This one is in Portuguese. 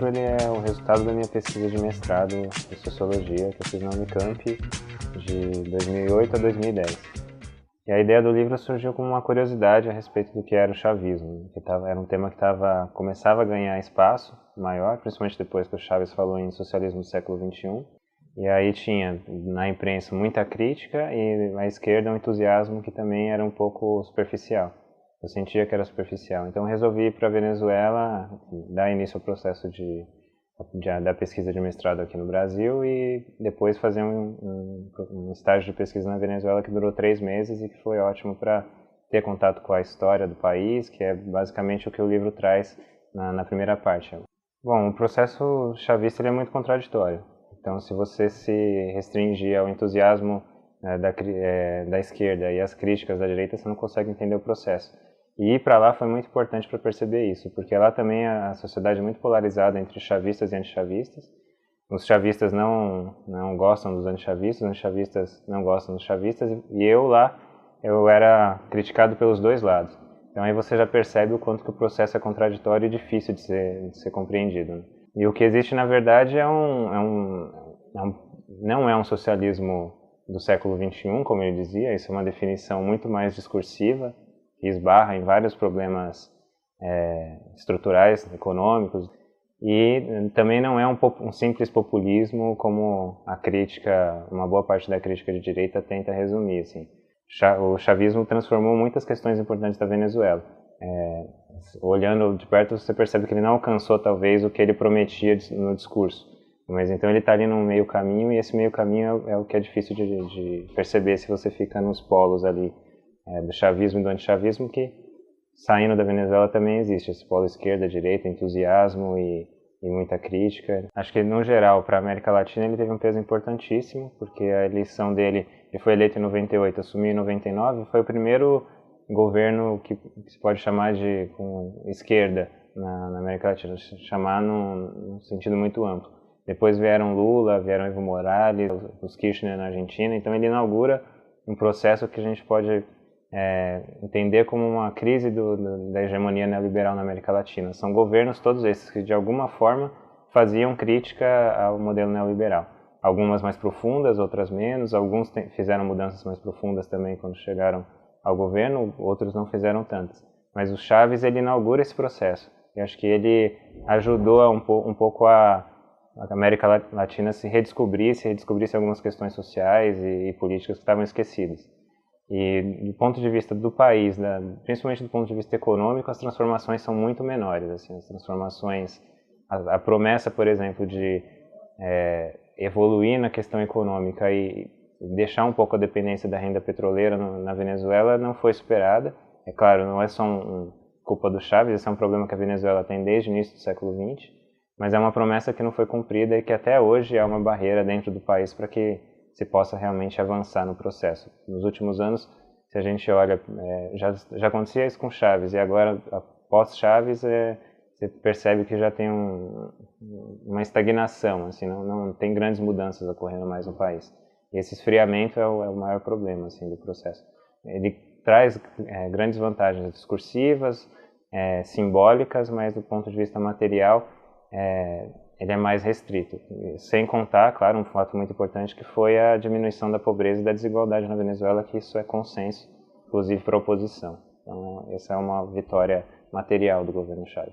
ele é o resultado da minha pesquisa de mestrado em Sociologia, que eu fiz na Unicamp de 2008 a 2010. E a ideia do livro surgiu como uma curiosidade a respeito do que era o chavismo, que era um tema que começava a ganhar espaço maior, principalmente depois que o Chaves falou em socialismo do século XXI. E aí tinha na imprensa muita crítica e na esquerda um entusiasmo que também era um pouco superficial. Eu sentia que era superficial. Então resolvi ir para a Venezuela, dar início ao processo da pesquisa de mestrado aqui no Brasil e depois fazer um estágio de pesquisa na Venezuela que durou 3 meses e que foi ótimo para ter contato com a história do país, que é basicamente o que o livro traz na primeira parte. Bom, o processo chavista ele é muito contraditório. Então, se você se restringir ao entusiasmo da esquerda e às críticas da direita, você não consegue entender o processo. E ir para lá foi muito importante para perceber isso, porque lá também a sociedade é muito polarizada entre chavistas e antichavistas. Os chavistas não gostam dos antichavistas, os antichavistas não gostam dos chavistas, e eu era criticado pelos dois lados. Então aí você já percebe o quanto que o processo é contraditório e difícil de ser compreendido, né? E o que existe, na verdade, não é um socialismo do século XXI, como ele dizia, isso é uma definição muito mais discursiva, que esbarra em vários problemas estruturais, econômicos, e também não é um simples populismo como uma boa parte da crítica de direita tenta resumir. Assim. O chavismo transformou muitas questões importantes da Venezuela. Olhando de perto, você percebe que ele não alcançou, talvez, o que ele prometia no discurso. Mas então ele está ali no meio caminho, e esse meio caminho é o que é difícil de perceber se você fica nos polos ali do chavismo e do antichavismo, que saindo da Venezuela também existe esse polo esquerda-direita, entusiasmo e muita crítica. Acho que, no geral, para a América Latina ele teve um peso importantíssimo, porque a eleição dele, ele foi eleito em 98, assumiu em 99, foi o primeiro governo que se pode chamar de esquerda na América Latina, chamar num sentido muito amplo. Depois vieram Lula, vieram Evo Morales, os Kirchner na Argentina, então ele inaugura um processo que a gente pode entender como uma crise da hegemonia neoliberal na América Latina. São governos, todos esses, que de alguma forma faziam crítica ao modelo neoliberal. Algumas mais profundas, outras menos, alguns fizeram mudanças mais profundas também quando chegaram ao governo, outros não fizeram tantas. Mas o Chaves, ele inaugura esse processo. Eu acho que ele ajudou um pouco a América Latina se redescobrisse algumas questões sociais e políticas que estavam esquecidas. E do ponto de vista do país, principalmente do ponto de vista econômico, as transformações são muito menores. Assim, as transformações, a promessa, por exemplo, de evoluir na questão econômica e deixar um pouco a dependência da renda petroleira na Venezuela não foi superada. É claro, não é só culpa do Chávez, esse é um problema que a Venezuela tem desde o início do século XX, mas é uma promessa que não foi cumprida e que até hoje é uma barreira dentro do país para que se possa realmente avançar no processo. Nos últimos anos, se a gente olha, já acontecia isso com Chávez, e agora, após Chávez, você percebe que já tem uma estagnação, assim, não tem grandes mudanças ocorrendo mais no país. E esse esfriamento é o maior problema assim, do processo. Ele traz grandes vantagens discursivas, simbólicas, mas do ponto de vista material, ele é mais restrito. Sem contar, claro, um fato muito importante que foi a diminuição da pobreza e da desigualdade na Venezuela, que isso é consenso, inclusive para a oposição. Então, essa é uma vitória material do governo Chávez.